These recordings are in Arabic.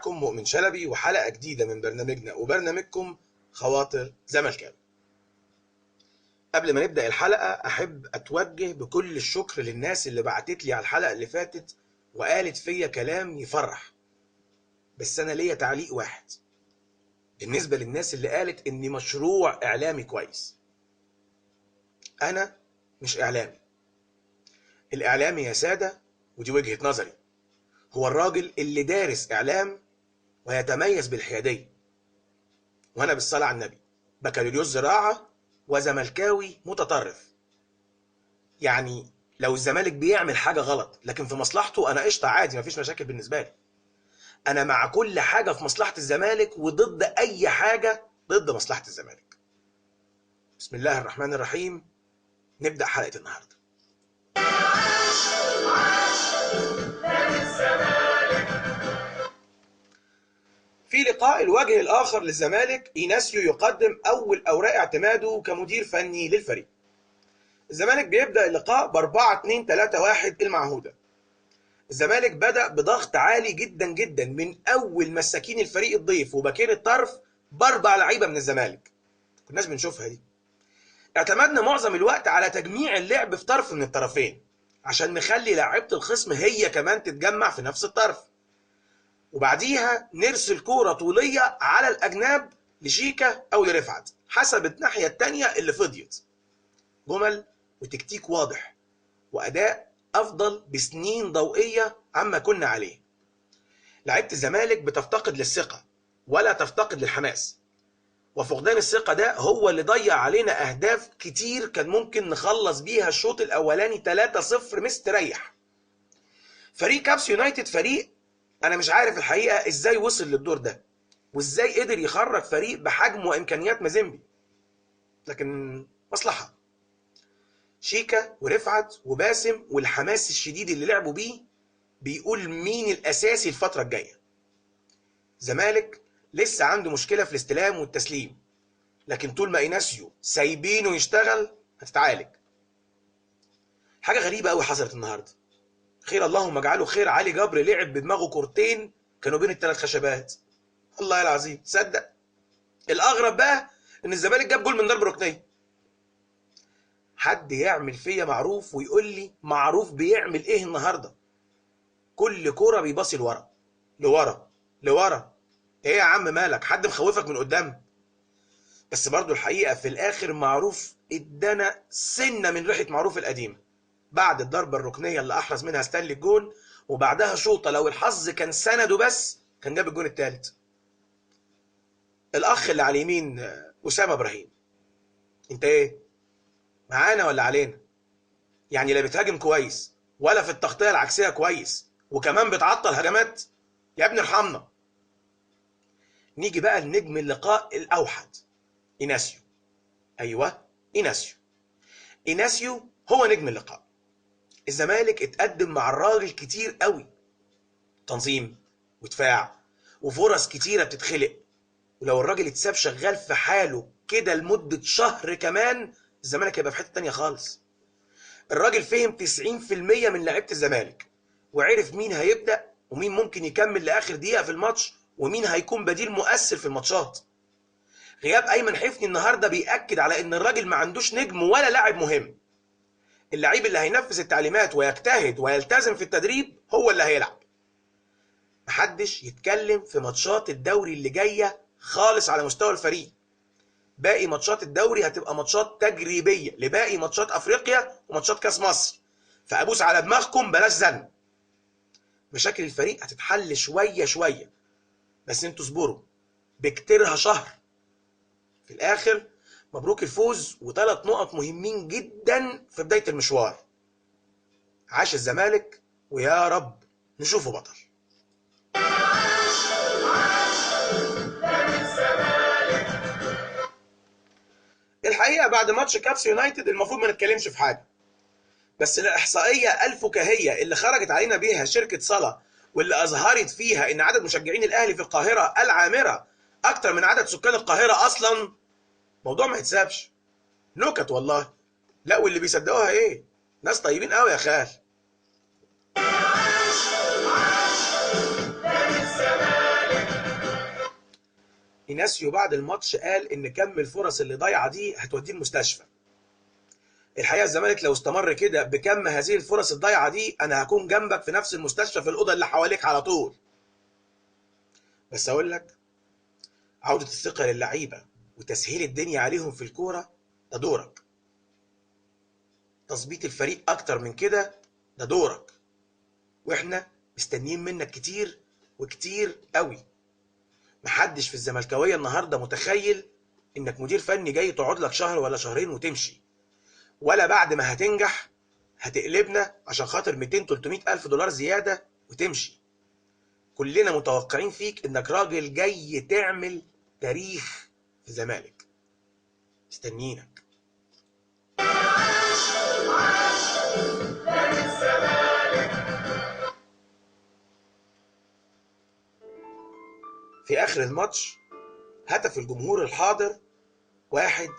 معاكم مؤمن شلبي وحلقة جديدة من برنامجنا وبرنامجكم خواطر زملكاوي. قبل ما نبدأ الحلقة أحب أتوجه بكل الشكر للناس اللي بعتت لي على الحلقة اللي فاتت وقالت فيا كلام يفرح. بس أنا ليا تعليق واحد بالنسبة للناس اللي قالت إني مشروع إعلامي كويس. أنا مش إعلامي. الإعلامي يا سادة، ودي وجهة نظري، هو الراجل اللي دارس إعلام ويتميز بالحيادية. وأنا بالصلاة على النبي بكالوريوس زراعة وزملكاوي متطرف. يعني لو الزمالك بيعمل حاجة غلط لكن في مصلحته أنا قشطة عادي، مفيش مشاكل بالنسبة لي. أنا مع كل حاجة في مصلحة الزمالك وضد أي حاجة ضد مصلحة الزمالك. بسم الله الرحمن الرحيم. نبدأ حلقة النهاردة. في لقاء الوجه الآخر للزمالك، إيناسيو يقدم أول أوراق اعتماده كمدير فني للفريق. الزمالك بيبدأ اللقاء ب4-2-3-1 المعهودة. الزمالك بدأ بضغط عالي جدا جدا من أول مساكين الفريق الضيف وباكين الطرف ب4 لعيبة من الزمالك. كناش بنشوفها دي. اعتمدنا معظم الوقت على تجميع اللعب في طرف من الطرفين عشان نخلي لاعيبة الخصم هي كمان تتجمع في نفس الطرف، وبعديها نرسل كورة طولية على الأجناب لشيكا أو لرفعت حسب الناحية التانية اللي فضيت. جمل وتكتيك واضح وأداء أفضل بسنين ضوئية عما كنا عليه. لعيبة الزمالك بتفتقد للثقة ولا تفتقد للحماس، وفقدان الثقة ده هو اللي ضيع علينا أهداف كتير كان ممكن نخلص بيها الشوط الأولاني 3-0 مستريح. فريق كابس يونايتد فريق أنا مش عارف الحقيقة إزاي وصل للدور ده وإزاي قدر يخرج فريق بحجم وإمكانيات مازيمبي، لكن مصلحة. شيكا ورفعت وباسم والحماس الشديد اللي لعبوا بيه بيقول مين الأساسي الفترة الجاية. زمالك لسه عنده مشكلة في الاستلام والتسليم، لكن طول ما إيناسيو سايبينه يشتغل هتتعالج. حاجة غريبة قوي حصلت النهاردة. خير اللهم اجعله خير. علي جبر لعب بدماغه كورتين كانوا بين الثلاث خشبات. الله العظيم تصدق. الأغرب بقى إن الزمالك جاب جول من ضربة ركنية. حد يعمل فيا معروف ويقول لي معروف بيعمل إيه النهاردة؟ كل كورة بيباصي لورا لورا لورا. إيه يا عم مالك؟ حد مخوفك من قدام؟ بس برضو الحقيقة في الآخر معروف ادانا سنة من ريحة معروف القديمة بعد الضربة الركنية اللي أحرز منها ستانلي الجون، وبعدها شوطة لو الحظ كان سنده بس كان جاب الجون الثالث. الأخ اللي على اليمين أسامة إبراهيم، أنت إيه؟ معانا ولا علينا؟ يعني لا بتهاجم كويس ولا في التغطية العكسية كويس وكمان بتعطل هجمات؟ يا ابني ارحمنا. نيجي بقى لنجم اللقاء الأوحد، إيناسيو. أيوة إيناسيو. إيناسيو هو نجم اللقاء. الزمالك اتقدم مع الراجل كتير قوي، تنظيم ودفاع وفرص كتيرة بتتخلق، ولو الراجل اتساب شغال في حاله كده لمدة شهر كمان الزمالك هيبقى في حتة تانية خالص. الراجل فهم 90% من لعيبة الزمالك وعرف مين هيبدأ ومين ممكن يكمل لآخر دقيقة في الماتش ومين هيكون بديل مؤثر في الماتشات. غياب أيمن حفني النهاردة بيأكد على إن الراجل ما عندوش نجم ولا لاعب مهم. اللعيب اللي هينفذ التعليمات ويجتهد ويلتزم في التدريب هو اللي هيلعب. محدش يتكلم في ماتشات الدوري اللي جاية خالص على مستوى الفريق. باقي ماتشات الدوري هتبقى ماتشات تجريبية لباقي ماتشات أفريقيا وماتشات كاس مصر، فأبوس على دماغكم بلاش زن. مشاكل الفريق هتتحل شوية شوية، بس انتوا اصبروا بكتيرها شهر. في الآخر مبروك الفوز و3 نقط مهمين جدا في بداية المشوار. عاش الزمالك ويا رب نشوفه بطل. الحقيقة بعد ماتش كابس يونايتد المفروض ما نتكلمش في حاجة، بس الإحصائية الفكاهية اللي خرجت علينا بيها شركة صلاة واللي أظهرت فيها إن عدد مشجعين الأهلي في القاهرة العامرة أكتر من عدد سكان القاهرة أصلا، موضوع ما يتسابش. نكت والله. لا واللي بيصدقوها إيه؟ ناس طيبين قوي يا خال. ايناسيو بعد الماتش قال ان كم الفرص اللي ضايعه دي هتوديه المستشفى. الحقيقه الزمالك لو استمر كده بكم هذه الفرص الضايعه دي، انا هكون جنبك في نفس المستشفى في الاوضه اللي حواليك على طول. بس اقول لك، عوده الثقه للعيبه وتسهيل الدنيا عليهم في الكوره ده دورك. تظبيط الفريق اكتر من كده ده دورك، واحنا مستنيين منك كتير وكتير قوي. محدش في الزملكاويه النهارده متخيل انك مدير فني جاي تقعد لك شهر ولا شهرين وتمشي، ولا بعد ما هتنجح هتقلبنا عشان خاطر 200 300 الف دولار زياده وتمشي. كلنا متوقعين فيك انك راجل جاي تعمل تاريخ في الزمالك. مستنيينك. في اخر الماتش هتف الجمهور الحاضر: 1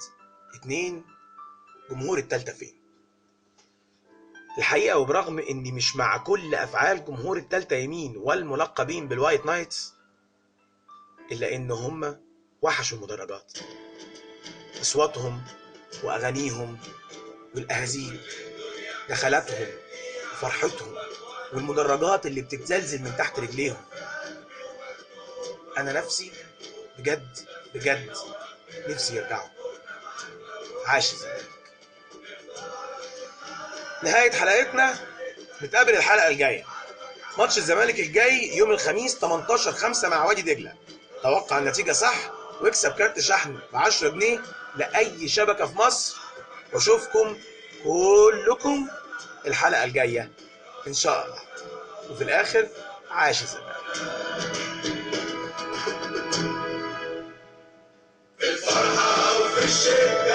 2. جمهور التالتة فين؟ الحقيقة وبرغم اني مش مع كل افعال جمهور التالتة يمين والملقبين بالوايت نايتس، الا ان هم وحشوا المدرجات. اصواتهم واغانيهم والاهازيج، دخلاتهم وفرحتهم والمدرجات اللي بتتزلزل من تحت رجليهم. انا نفسي بجد بجد نفسي يرجعوا. عاش الزمالك. نهاية حلقتنا، نتقابل الحلقة الجاية. ماتش الزمالك الجاي يوم الخميس 18/5 مع وادي دجلة. توقع النتيجة صح واكسب كارت شحن ب10 جنيه لأي شبكة في مصر، واشوفكم كلكم الحلقة الجاية إن شاء الله. وفي الآخر، عاش الزمالك. في الفرحة وفي الشدة